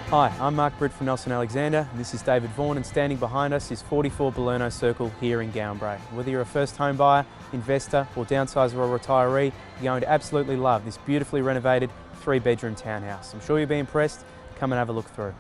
Hi, I'm Mark Britt from Nelson Alexander, and this is David Vaughan, and standing behind us is 44 Balerno Circle here in Gowanbrae. Whether you're a first home buyer, investor or downsizer or retiree, you're going to absolutely love this beautifully renovated 3-bedroom townhouse. I'm sure you'll be impressed. Come and have a look through.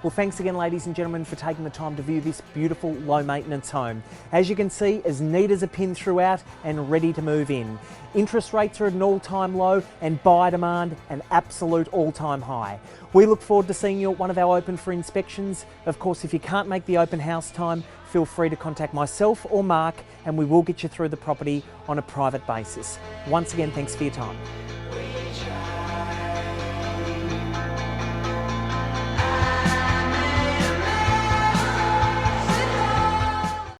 Well, thanks again, ladies and gentlemen, for taking the time to view this beautiful low maintenance home. As you can see, as neat as a pin throughout and ready to move in. Interest rates are at an all-time low and buyer demand an absolute all-time high. We look forward to seeing you at one of our open for inspections. Of course, if you can't make the open house time, feel free to contact myself or Mark and we will get you through the property on a private basis. Once again, thanks for your time.